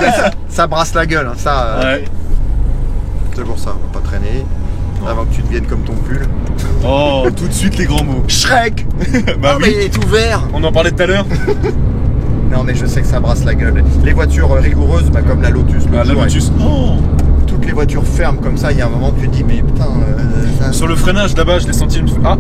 Ah, mais ça brasse la gueule, hein, ça. Ouais. C'est pour ça, on va pas traîner. Avant que tu deviennes comme ton pull. Oh, tout de suite les grands mots. Shrek. Bah Non, oui. mais il est tout vert. On en parlait tout à l'heure. Non, mais je sais que ça brasse la gueule. Les voitures rigoureuses, bah, comme la Lotus. Ah, la Lotus. Oh. Toutes les voitures fermes comme ça, il y a un moment où tu te dis, mais putain. Sur le freinage là-bas, je l'ai senti. Ah.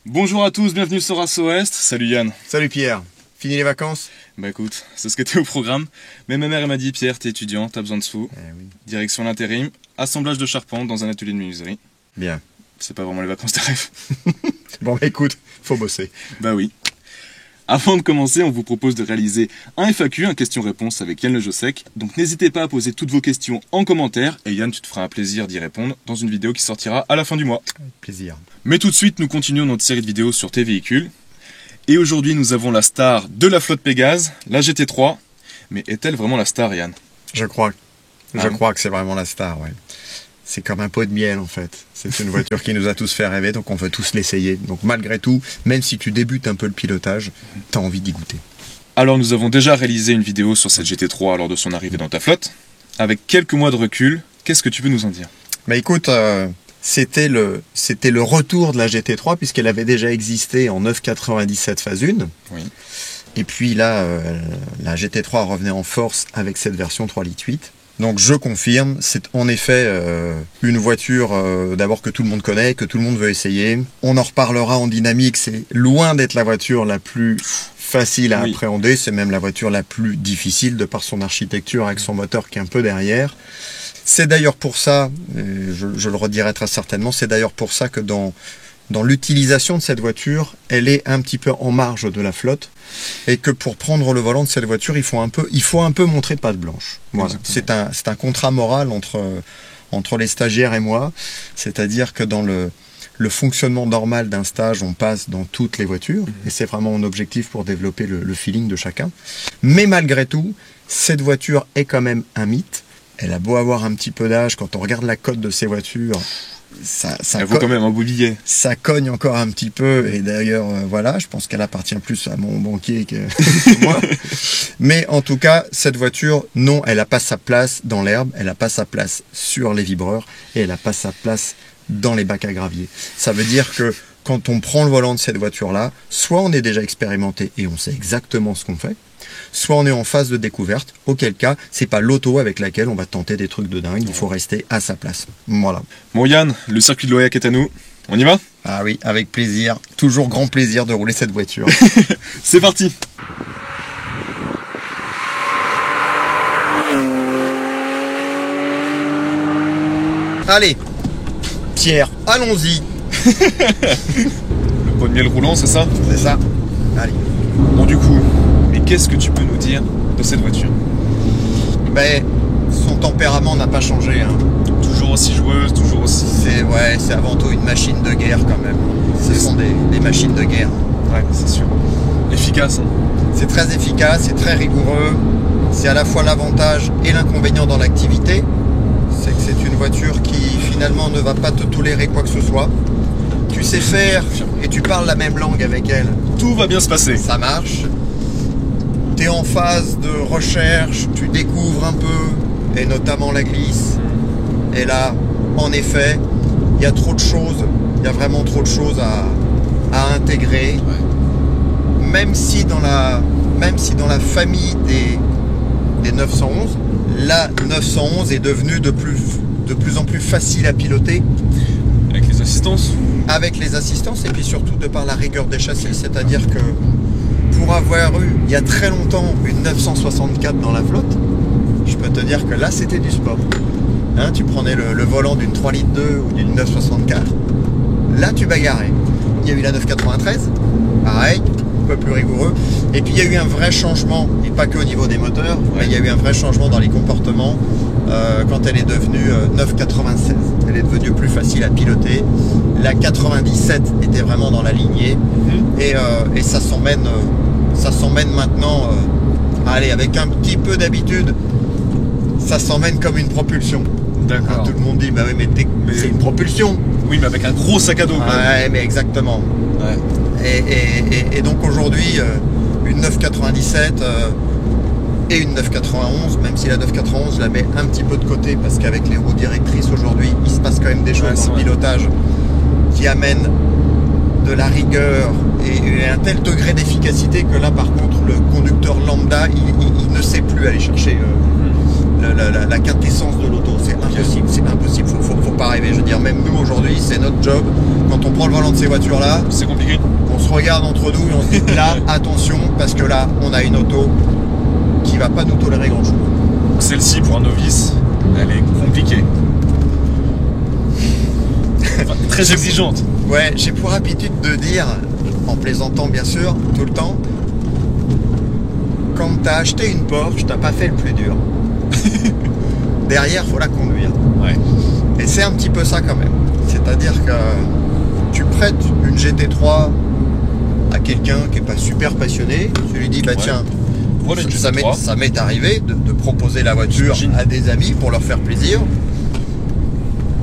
Bonjour à tous, bienvenue sur SOS. Salut Yann. Salut Pierre. Fini les vacances? Bah écoute, c'est ce qui était au programme. Mais ma mère elle m'a dit, Pierre, t'es étudiant, t'as besoin de sous. Oui. Direction l'intérim, assemblage de charpente dans un atelier de menuiserie. Bien. C'est pas vraiment les vacances de rêve. Bon, bah écoute, faut bosser. Bah oui. Avant de commencer, on vous propose de réaliser un FAQ, un question-réponse avec Yann Le Jossec. Donc n'hésitez pas à poser toutes vos questions en commentaire et Yann, tu te feras un plaisir d'y répondre dans une vidéo qui sortira à la fin du mois. Avec plaisir. Mais tout de suite, nous continuons notre série de vidéos sur tes véhicules. Et aujourd'hui, nous avons la star de la flotte Pégase, la GT3. Mais est-elle vraiment la star, Yann? Je crois Ah. que c'est vraiment la star, ouais. C'est comme un pot de miel en fait. C'est une voiture qui nous a tous fait rêver, donc on veut tous l'essayer. Donc malgré tout, même si tu débutes un peu le pilotage, t'as envie d'y goûter. Alors nous avons déjà réalisé une vidéo sur cette GT3 lors de son arrivée dans ta flotte. Avec quelques mois de recul, qu'est-ce que tu peux nous en dire? Bah écoute, c'était le retour de la GT3 puisqu'elle avait déjà existé en 997 phase 1. Oui. Et puis là, la GT3 revenait en force avec cette version 3,8 litres. Donc je confirme, c'est en effet une voiture d'abord que tout le monde connaît, que tout le monde veut essayer. On en reparlera en dynamique, c'est loin d'être la voiture la plus facile à appréhender, c'est même la voiture la plus difficile de par son architecture avec son moteur qui est un peu derrière. C'est d'ailleurs pour ça, je le redirai très certainement, c'est d'ailleurs pour ça que dans l'utilisation de cette voiture, elle est un petit peu en marge de la flotte et que pour prendre le volant de cette voiture, il faut un peu montrer patte blanche. Voilà. C'est un contrat moral entre les stagiaires et moi, c'est-à-dire que dans le fonctionnement normal d'un stage, on passe dans toutes les voitures et c'est vraiment mon objectif pour développer le feeling de chacun. Mais malgré tout, cette voiture est quand même un mythe. Elle a beau avoir un petit peu d'âge, quand on regarde la cote de ces voitures, elle vaut quand même un beau billet. Ça cogne encore un petit peu et d'ailleurs voilà, je pense qu'elle appartient plus à mon banquier que moi. Mais en tout cas, cette voiture, non, elle n'a pas sa place dans l'herbe, elle n'a pas sa place sur les vibreurs et elle n'a pas sa place dans les bacs à gravier. Ça veut dire que quand on prend le volant de cette voiture-là, soit on est déjà expérimenté et on sait exactement ce qu'on fait, soit on est en phase de découverte, auquel cas, c'est pas l'auto avec laquelle on va tenter des trucs de dingue, il faut rester à sa place. Voilà. Bon Yann, le circuit de l'Oyac est à nous. On y va? Ah oui, avec plaisir. Toujours grand plaisir de rouler cette voiture. C'est parti! Allez, Pierre, allons-y. Le pot de miel roulant, c'est ça? C'est ça. Allez. Bon du coup, mais qu'est-ce que tu peux nous dire de cette voiture? Ben, son tempérament n'a pas changé. Hein. Toujours aussi joueuse, toujours aussi... C'est avant tout une machine de guerre quand même. Ce sont des machines de guerre. Ouais, c'est sûr. Efficace. Hein. C'est très efficace, c'est très rigoureux. C'est à la fois l'avantage et l'inconvénient dans l'activité. C'est que c'est une voiture qui finalement ne va pas te tolérer quoi que ce soit. Tu sais faire et tu parles la même langue avec elle. Tout va bien se passer. Ça marche. Tu es en phase de recherche, tu découvres un peu, et notamment la glisse. Et là, en effet, il y a trop de choses, il y a vraiment trop de choses à intégrer. Ouais. Même si dans la famille des 911, la 911 est devenue de plus en plus facile à piloter. Avec les assistances? Avec les assistances et puis surtout de par la rigueur des châssis, c'est-à-dire que pour avoir eu il y a très longtemps une 964 dans la flotte, je peux te dire que là c'était du sport. Hein, tu prenais le volant d'une 3,2 litres ou d'une 964, là tu bagarrais. Il y a eu la 993, pareil, un peu plus rigoureux. Et puis il y a eu un vrai changement, et pas que au niveau des moteurs, mais il y a eu un vrai changement dans les comportements quand elle est devenue 996. Elle est devenue plus facile à piloter. La 97 était vraiment dans la lignée et ça s'emmène maintenant, allez, avec un petit peu d'habitude, ça s'emmène comme une propulsion. D'accord. Hein, tout le monde dit, bah oui, mais c'est une propulsion. Oui, mais avec un gros sac à dos. Ouais, mais exactement. Ouais. Et donc aujourd'hui, une 997 et une 991, même si la 991 je la mets un petit peu de côté parce qu'avec les roues directrices aujourd'hui, il se passe quand même des choses dans le pilotage qui amènent de la rigueur et un tel degré d'efficacité que là par contre le conducteur lambda il ne sait plus aller chercher la quintessence de l'auto, c'est impossible, faut pas rêver, je veux dire, même nous aujourd'hui c'est notre job, quand on prend le volant de ces voitures là, c'est compliqué, on se regarde entre nous et on se dit là attention parce que là on a une auto qui va pas nous tolérer grand chose. Celle-ci pour un novice elle est compliquée. Enfin, très exigeante. Ouais, j'ai pour habitude de dire, en plaisantant bien sûr, tout le temps, quand t'as acheté une Porsche, t'as pas fait le plus dur. Derrière, faut la conduire. Ouais. Et c'est un petit peu ça quand même. C'est-à-dire que tu prêtes une GT3 à quelqu'un qui est pas super passionné, tu lui dis bah tiens, voilà, ça m'est arrivé de proposer la voiture à des amis pour leur faire plaisir.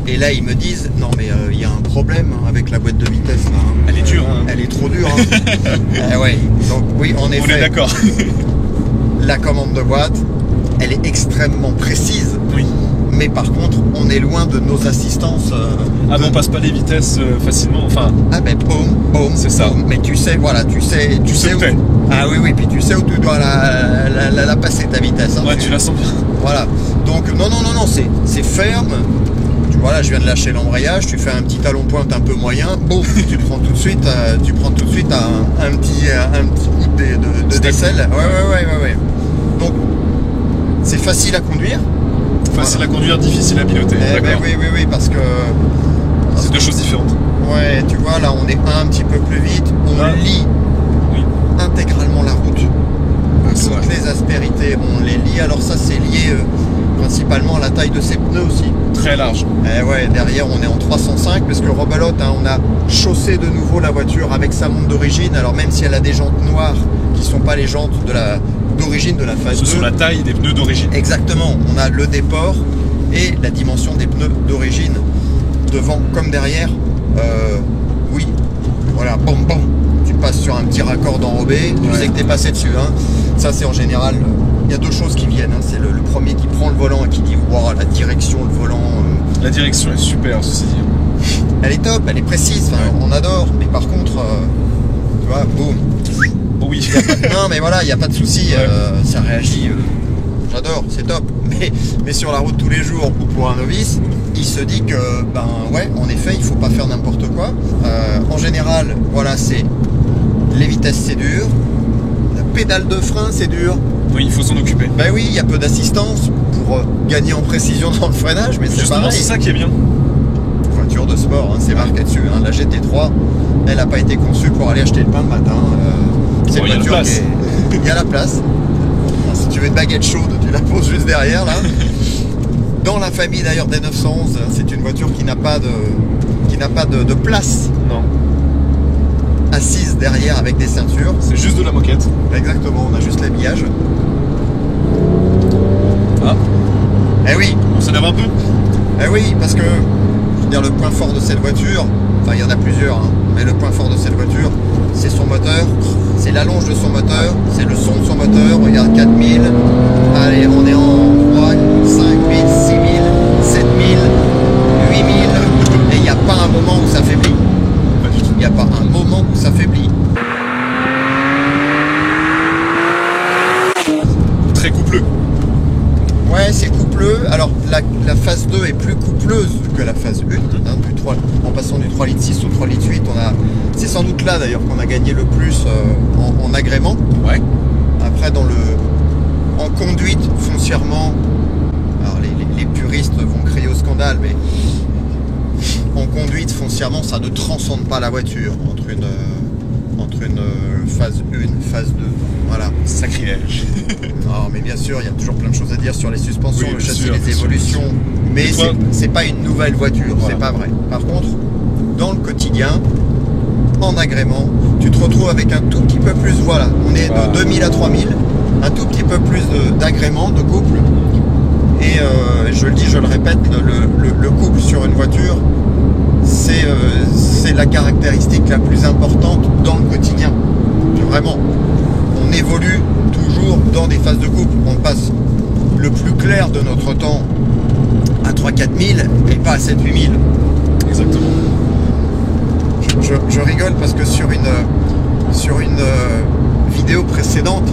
Et là, ils me disent, non mais il y a un problème avec la boîte de vitesse là. Hein. Elle est dure. Hein. Elle est trop dure. Hein. Ouais. Donc oui, en effet. On est d'accord. La commande de boîte, elle est extrêmement précise. Oui. Mais par contre, on est loin de nos assistances. Ah mais on passe pas les vitesses facilement. Enfin. Ah ben boum, c'est ça. Mais tu sais, voilà, tu sais où. Ah oui, puis tu sais où tu dois la passer ta vitesse. Hein. Ouais, tu la sens bien. Voilà. Donc non, c'est ferme. Voilà, je viens de lâcher l'embrayage, tu fais un petit talon pointe un peu moyen, boum, tu prends tout de suite un petit coup de décelle. Ouais. Donc, c'est facile à conduire. Facile à conduire, difficile à piloter. Oui, parce que... C'est deux choses différentes. Ouais, tu vois, là, on est un petit peu plus vite, on lit intégralement la route. Toutes les aspérités, on les lit. Alors ça, c'est lié principalement à la taille de ses pneus aussi. Très large. Ouais, derrière on est en 305 parce que rebelote, hein, on a chaussé de nouveau la voiture avec sa montre d'origine. Alors même si elle a des jantes noires qui sont pas les jantes d'origine de la phase 2. Ce sont la taille des pneus d'origine. Exactement, on a le déport et la dimension des pneus d'origine devant comme derrière. Oui, voilà, bon, tu passes sur un petit raccord d'enrobé, tu sais que t'es passé dessus. Hein. Ça c'est en général... Il y a deux choses qui viennent, hein. C'est le premier qui prend le volant et qui dit wow, la direction, le volant. La direction est super, ceci dit. Elle est top, elle est précise, on adore, mais par contre, tu vois, boum. Oui. Non, mais voilà, il n'y a pas de souci, ça réagit. J'adore, c'est top. Mais sur la route tous les jours ou pour un novice, il se dit que, en effet, il faut pas faire n'importe quoi. En général, voilà, c'est les vitesses, c'est dur. La pédale de frein, c'est dur. Oui, il faut s'en occuper. Ben oui, il y a peu d'assistance pour gagner en précision dans le freinage, mais c'est pareil. C'est ça qui est bien. Voiture de sport, hein, c'est marqué dessus. Hein. La GT3, elle n'a pas été conçue pour aller acheter le pain le matin. C'est une voiture qui est... Il y a la place. Alors, si tu veux une baguette chaude, tu la poses juste derrière là. Dans la famille d'ailleurs des 911, c'est une voiture qui n'a pas de place. Non. Assise derrière avec des ceintures. C'est juste de la moquette. Exactement, on a juste l'habillage. Ah. Eh oui. On s'énerve un peu. Eh oui, parce que, je veux dire, le point fort de cette voiture, enfin il y en a plusieurs, hein, mais le point fort de cette voiture, c'est son moteur, c'est l'allonge de son moteur, c'est le son de son moteur. Regarde, 4000, allez, on est en 3, 5, 8, 6000, 7000, 8000, et il n'y a pas un moment où ça faiblit. Il n'y a pas un moment où ça faiblit. Très coupleux. Ouais, c'est coupleux. Alors, la phase 2 est plus coupleuse que la phase 1. Hein, en passant du 3 litres 6 au 3 litres 8, c'est sans doute là d'ailleurs qu'on a gagné le plus en agrément. Ouais. Après, en conduite, foncièrement, alors les puristes vont crier au scandale, mais en conduite, foncièrement, ça ne transcende pas la voiture entre une phase 1, phase 2. Voilà. Sacrilège. Non, mais bien sûr, il y a toujours plein de choses à dire sur les suspensions, le châssis, les évolutions. Mais toi... c'est pas une nouvelle voiture, voilà. C'est pas vrai. Par contre, dans le quotidien, en agrément, tu te retrouves avec un tout petit peu plus, voilà, on est de 2000 à 3000, un tout petit peu plus d'agrément, de couple. Et je le dis, je le répète, le couple sur une voiture, c'est la caractéristique la plus importante dans le quotidien. Vraiment, on évolue toujours dans des phases de coupe. On passe le plus clair de notre temps à 3-4 000 et pas à 7-8 000. Exactement. Je rigole parce que sur une vidéo précédente,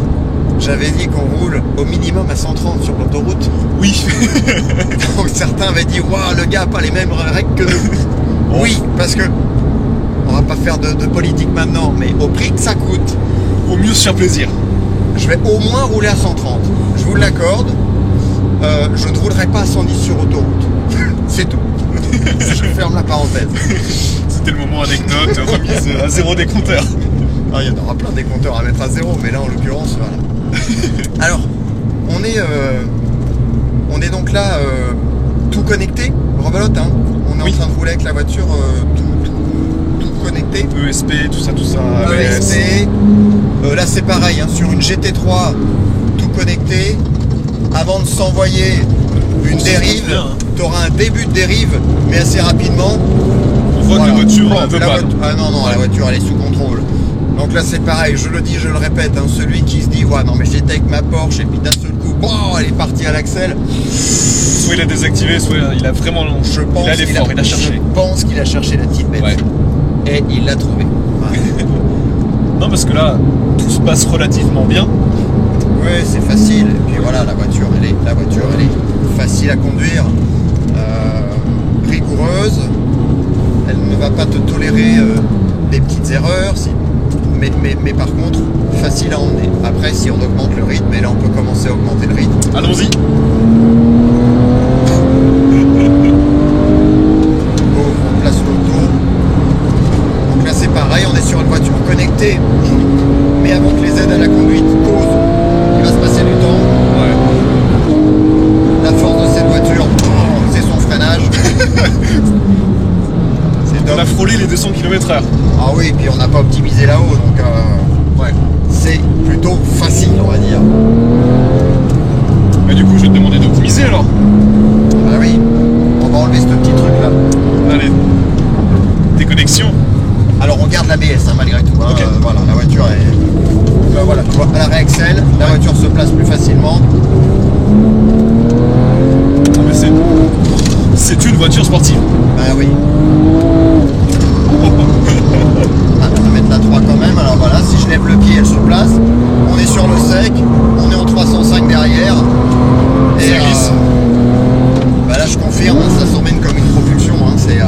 j'avais dit qu'on roule au minimum à 130 sur l'autoroute. Oui. Donc certains avaient dit waouh, le gars a pas les mêmes règles que nous. Oui, parce que on va pas faire de politique maintenant, mais au prix que ça coûte, Au mieux se faire plaisir. je vais au moins rouler à 130. Je vous l'accorde. Je ne roulerai pas à 110 sur autoroute. C'est tout. Je ferme la parenthèse. C'était le moment anecdote, remise à 0 des compteurs. Ah, il y en aura plein des compteurs à mettre à 0, mais là en l'occurrence, voilà. Alors, on est donc là tout connecté, rebelote, hein. On est Oui. en train de rouler avec la voiture tout connecté. ESP, tout ça, ESP. Là c'est pareil, hein, sur une GT3 tout connecté. Avant de s'envoyer une dérive, bien, hein. tu auras un début de dérive, mais assez rapidement. On voit Voilà. que la voiture Bon, ne veut la pas. voiture- Ah non, la voiture elle est sous contrôle. Donc là c'est pareil, je le dis, je le répète, hein, celui qui se dit ouais non mais j'étais avec ma Porsche et puis d'un seul coup, bon, elle est partie à l'axel. Soit il a désactivé, soit il a vraiment. Je pense il a l'effort, il a cherché. Je pense qu'il a cherché la petite bête. Ouais. Et il l'a trouvée. Voilà. Non, parce que là, tout se passe relativement bien. Ouais, c'est facile. Et puis voilà, la voiture elle est facile à conduire, rigoureuse. Elle ne va pas te tolérer des petites erreurs, mais par contre facile à emmener. Après, si on augmente le rythme, et là on peut commencer à augmenter le rythme. Allons-y. On place l'auto. Donc là c'est pareil, on est sur une voiture connectée, mais avant que les aides à la conduite posent, il va se passer du temps. Ouais. La force de cette voiture, c'est son freinage. C'est On top. a frôlé les 200 km/h. Ah oui, et puis on n'a pas optimisé là-haut, donc Ouais. c'est plutôt facile, on va dire. Mais du coup, je vais te demander d'optimiser alors. Bah oui, on va enlever ce petit truc là. Allez. Tes connexions. Alors on garde l'ABS hein, malgré tout. Hein. Ok. Voilà, la voiture est. Voilà, tu vois, elle réaccèle, la voiture se place plus facilement. Ah, mais c'est une voiture sportive. Bah oui. Ah, on va mettre la 3 quand même. Alors voilà, si je lève le pied, elle se place. On est sur le sec, on est en 305 derrière. Et Ça glisse. bah là je confirme, hein, ça s'emmène comme une propulsion. Hein, c'est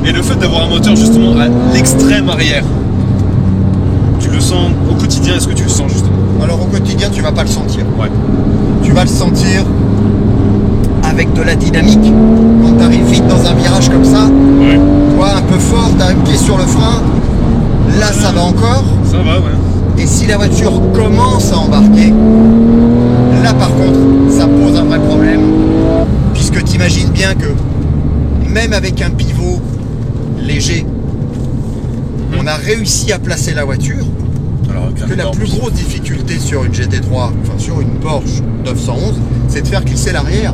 Et le fait d'avoir un moteur justement à l'extrême arrière, tu le sens au quotidien, est-ce que tu le sens justement? Alors au quotidien tu vas pas le sentir. Ouais. Tu vas le sentir avec de la dynamique. Quand tu arrives vite dans un virage comme ça, Ouais. toi un peu fort, tu as un pied sur le frein, là ça va encore. Ça va, ouais. Et si la voiture commence à embarquer, là par contre, ça pose un vrai problème. Puisque tu imagines bien que même avec un pivot léger, on a réussi à placer la voiture. Alors, Que la plus grosse difficulté sur une GT3, enfin sur une Porsche 911, c'est de faire glisser l'arrière.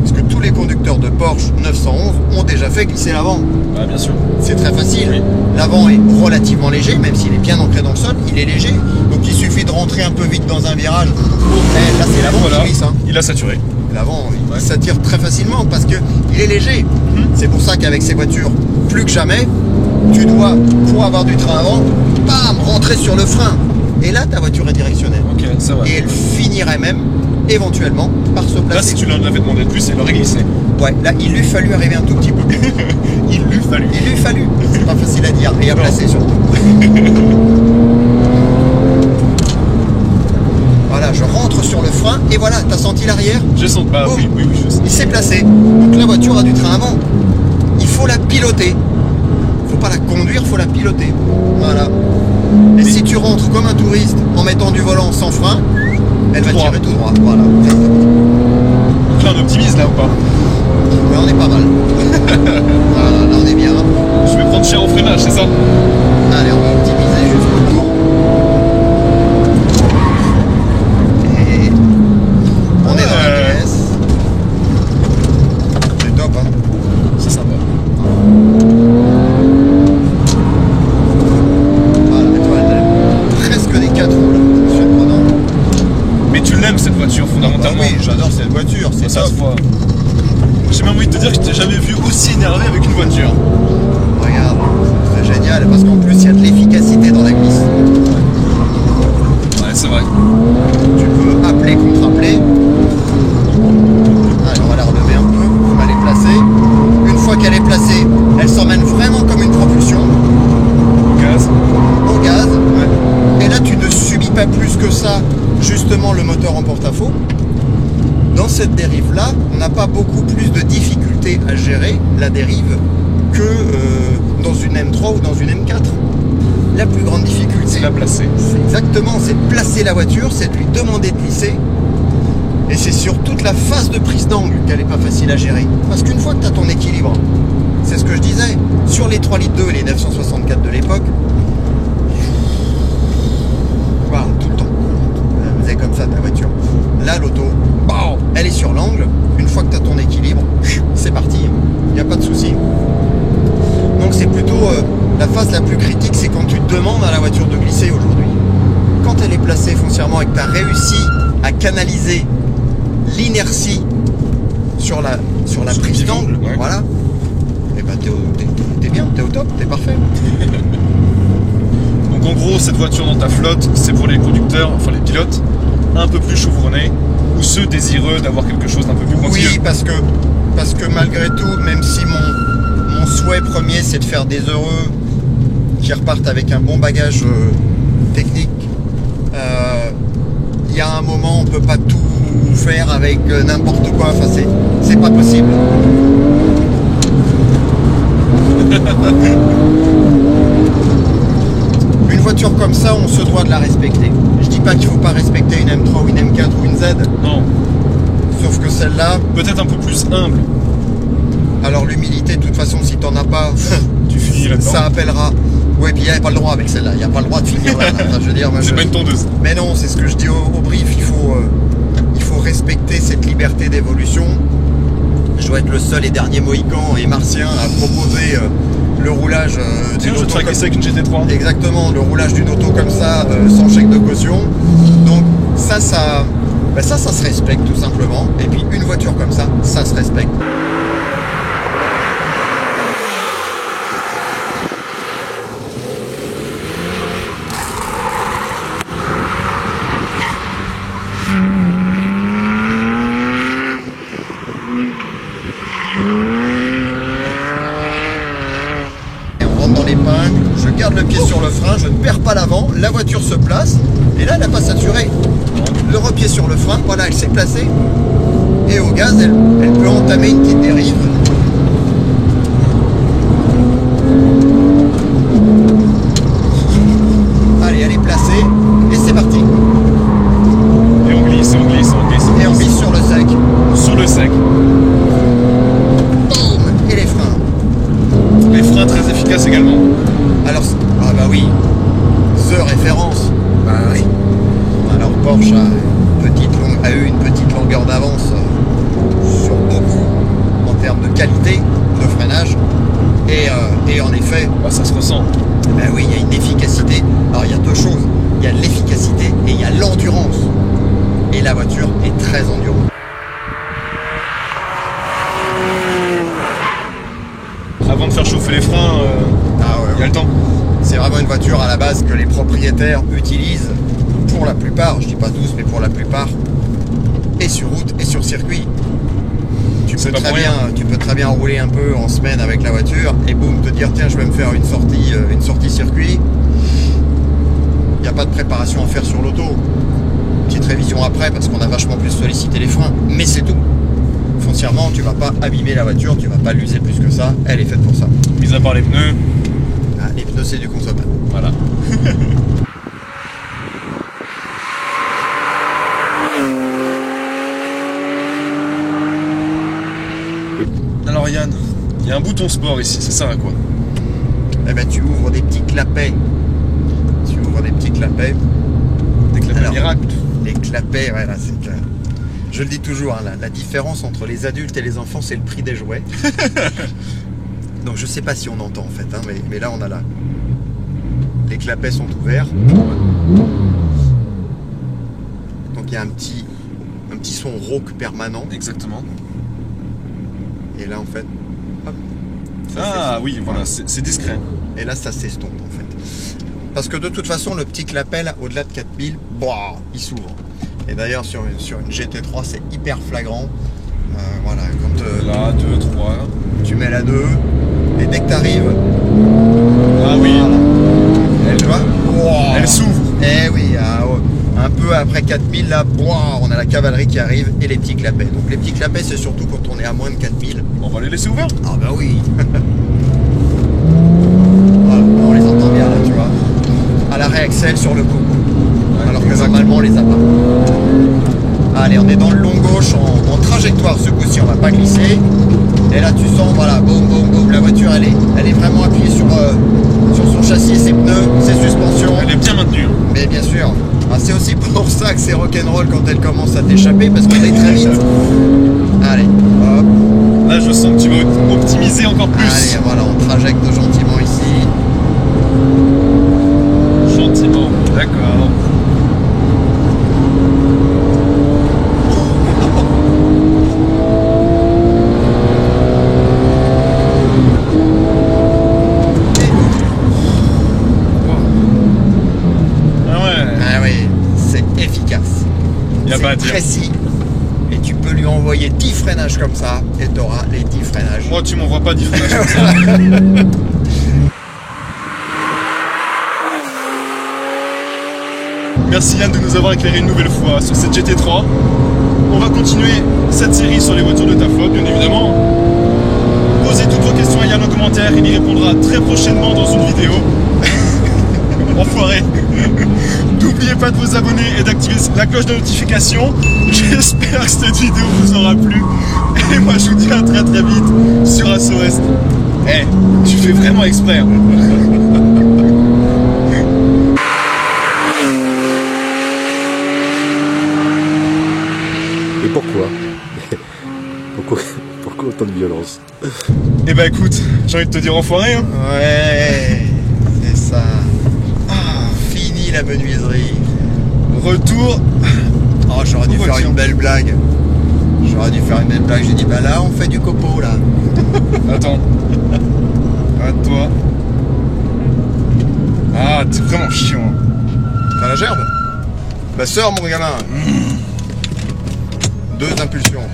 Parce que tous les conducteurs de Porsche 911 ont déjà fait glisser l'avant. Ah, bien sûr. C'est très facile. Oui. L'avant est relativement léger, même s'il est bien ancré dans le sol, il est léger. Donc il suffit de rentrer un peu vite dans un virage. Et là c'est l'avant Voilà. qui glisse. Hein. Il a saturé. L'avant, Ouais. il s'attire très facilement parce qu'il est léger. C'est pour ça qu'avec ces voitures, plus que jamais, tu dois, pour avoir du train avant, bam, rentrer sur le frein. Et là, ta voiture est directionnelle. Ok, ça va. Et elle finirait même, éventuellement, par se Là, placer. si tu l'en avais demandé de plus, elle aurait glissé. Ouais, là, il lui fallu arriver un tout petit peu. Il lui fallu. Il lui fallu. C'est pas facile à dire. Et à placer surtout. Voilà, je rentre sur le frein et voilà, t'as senti l'arrière? Je sens. Bah Oh. oui, je sais. Il s'est placé. Donc la voiture a du train avant. Il faut la piloter. Faut pas la conduire, faut la piloter. Voilà. Et si tu rentres comme un touriste en mettant du volant sans frein, elle va Droit. tirer tout droit. Voilà. Donc là, on optimise là ou pas? Mais on est pas mal. Voilà, là on est bien. Je vais prendre cher au freinage, c'est ça? Allez, on va optimiser jusqu'au bout. Et on est dans la pièce. C'est top, hein. C'est sympa. Voilà, tu vois, elle a presque des 4 Mais tu l'aimes cette voiture fondamentalement. Oui, j'adore cette voiture, c'est Ça top. se voit. J'ai même envie de te dire que je t'ai jamais vu aussi énervé avec une voiture. Regarde, c'est génial parce qu'en plus il y a de l'efficacité dans la glisse. Ouais, c'est vrai. Tu peux appeler contre appeler. Alors on va la relever un peu, on va les placer. Une fois qu'elle est placée, elle s'emmène vraiment comme une propulsion Gaz. au gaz. Ouais. Et là tu ne subis pas plus que ça justement le moteur en porte-à-faux. Dans cette dérive là, on n'a pas beaucoup plus de difficultés à gérer la dérive que dans une M3 ou dans une M4. La plus grande difficulté, C'est la placer. c'est exactement, c'est de placer la voiture, c'est de lui demander de glisser. Et c'est sur toute la phase de prise d'angle qu'elle n'est pas facile à gérer. Parce qu'une fois que tu as ton équilibre, c'est ce que je disais, sur les 3 litres 2 et les 964 de l'époque, voilà, tout le temps. Elle faisait comme ça ta voiture. Là, l'auto, bam, elle est sur l'angle. Une fois que tu as ton équilibre, c'est parti. Il n'y a pas de souci. Donc c'est plutôt la phase la plus critique, c'est quand tu demandes à la voiture de glisser aujourd'hui. Quand elle est placée foncièrement et que tu as réussi à canaliser l'inertie sur la prise d'angle, ouais. voilà, et ben t'es bien, t'es au top, t'es parfait. Donc en gros, cette voiture dans ta flotte, c'est pour les conducteurs, enfin les pilotes, un peu plus chevronnés, ou ceux désireux d'avoir quelque chose d'un peu plus pointilleux. Oui, parce que malgré tout, même si mon souhait premier c'est de faire des heureux qui repartent avec un bon bagage technique, il y a un moment on peut pas tout faire avec n'importe quoi, enfin c'est pas possible. Une voiture comme ça, on se doit de la respecter. Je dis pas qu'il faut pas respecter une M3 ou une M4 ou une Z, Non, sauf que celle-là, peut-être un peu plus humble. alors l'humilité, de toute façon, si t'en as pas, Tu finis là-dedans. ça appellera. Ouais, puis il n'y a pas le droit avec celle-là, il n'y a pas le droit de finir là. Enfin, je veux dire, moi, C'est pas une tondeuse. mais non, c'est ce que je dis au brief, il faut respecter cette liberté d'évolution. Je dois être le seul et dernier mohican et martien à proposer le roulage Tiens, d'une je vais te auto faire glisser avec une GT3. Exactement, le roulage d'une auto comme ça, sans chèque de caution. Donc ça se respecte tout simplement. Et puis une voiture comme ça se respecte. Et on rentre dans l'épingle, je garde le pied sur le frein, je ne perds pas l'avant, la voiture se place, et là elle n'a pas saturé. Le repied sur le frein, voilà, elle s'est placée. Et au gaz, elle peut entamer une petite dérive. Allez, elle est placée, et c'est parti. Et on glisse, on glisse, on glisse. Et on glisse sur le sec. Sur le sec. Boum. Et les freins. Les freins très efficaces également. Alors, ah bah oui, The référence. Bah oui. Alors Porsche a eu une petite longueur d'avance sur beaucoup en termes de qualité de freinage. Et en effet, Bah, ça se ressent. bah oui, il y a une efficacité. Alors il y a deux choses. Il y a l'efficacité et il y a l'endurance. Et la voiture est très endurante. Avant de faire chauffer les freins, Ah ouais, il y a le temps. c'est vraiment une voiture à la base que les propriétaires utilisent pour la plupart, je dis pas tous, mais pour la plupart, et sur route et sur circuit. Tu C'est peux, pas très pour bien, rien. tu peux très bien rouler un peu en semaine avec la voiture et boum, te dire tiens je vais me faire une sortie circuit. Il n'y a pas de préparation à faire sur l'auto. Petite révision après parce qu'on a vachement plus sollicité les freins, mais c'est tout. Foncièrement, tu vas pas abîmer la voiture, tu vas pas l'user plus que ça, elle est faite pour ça. Mis à part les pneus, Ah, les pneus c'est du consommable. voilà. Alors Yann, il y a un bouton sport ici, ça sert à quoi? Eh ben tu ouvres des petits clapets. Tu ouvres des petits clapets. Des clapets Alors, miracles. Les clapets, voilà, c'est que. Je le dis toujours, hein, la différence entre les adultes et les enfants, c'est le prix des jouets. Donc je sais pas si on entend en fait, hein, mais là on a là. Les clapets sont ouverts. Donc il y a un petit son rauque permanent. Exactement. Et là, en fait, hop, Ah oui, voilà, c'est discret. et là, ça s'estompe, en fait. Parce que de toute façon, le petit clapet, là, au-delà de 4000, bah, il s'ouvre. Et d'ailleurs, sur une GT3, c'est hyper flagrant. Voilà, quand Là, 2, 3. tu mets la 2, et dès que tu arrives, Ah oui, tu vois, elle s'ouvre. Eh oui, un peu après 4000, là, on a la cavalerie qui arrive et les petits clapets. Donc les petits clapets, c'est surtout quand on est à moins de 4000. On va les laisser ouverts. Ah bah oui. Voilà, on les entend bien là, tu vois. À la réaxel sur le coco. Alors que normalement on les a pas. Allez, on est dans le long gauche en trajectoire ce coup-ci, on va pas glisser. Et là tu sens, voilà, boum boum boum, la voiture elle est vraiment appuyée sur son châssis, ses pneus, ses suspensions. Elle est bien maintenue. Mais bien sûr. Ah, c'est aussi pour ça que c'est rock'n'roll quand elle commence à t'échapper, parce qu'on est très vite. Allez, hop. Là, je sens que tu vas optimiser encore plus. Allez, voilà, on trajecte gentiment ici. Gentiment, d'accord. Ah oui, c'est efficace. Y a pas à dire. Précis. Et tu peux lui envoyer 10 freinages comme ça, et tu auras les 10 freinages. Moi, tu m'envoies pas 10 freinages comme ça. Merci Yann de nous avoir éclairé une nouvelle fois sur cette GT3. On va continuer cette série sur les voitures de ta flotte, bien évidemment. Posez toutes vos questions à Yann en commentaire, il y répondra très prochainement dans une vidéo. Enfoiré. N'oubliez pas de vous abonner et d'activer la cloche de notification. J'espère que cette vidéo vous aura plu. Et moi je vous dis à très très vite sur ASOEst. Eh, tu fais vraiment exprès. Hein. Et pourquoi Pourquoi autant de violence? Eh bah écoute, j'ai envie de te dire enfoiré. Hein. Ouais, c'est ça. Fini la menuiserie. Retour. Oh, j'aurais dû faire une belle blague. J'ai dit, bah là, on fait du copeau, là. Attends. À toi. Ah, t'es vraiment chiant. T'as la gerbe? Bah, sors, mon gamin. 2 impulsions.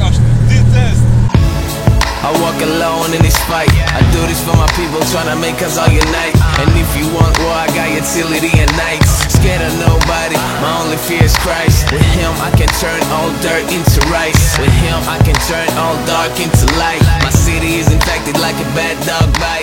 Ah, je te déteste. I walk alone in this fight. I do this for my people, tryna make us all unite. And if you want war, I got utility and nights. Scared of nobody, my only fear is Christ. With him, I can turn all dirt into rice. With him, I can turn all dark into light. My city is infected like a bad dog bite.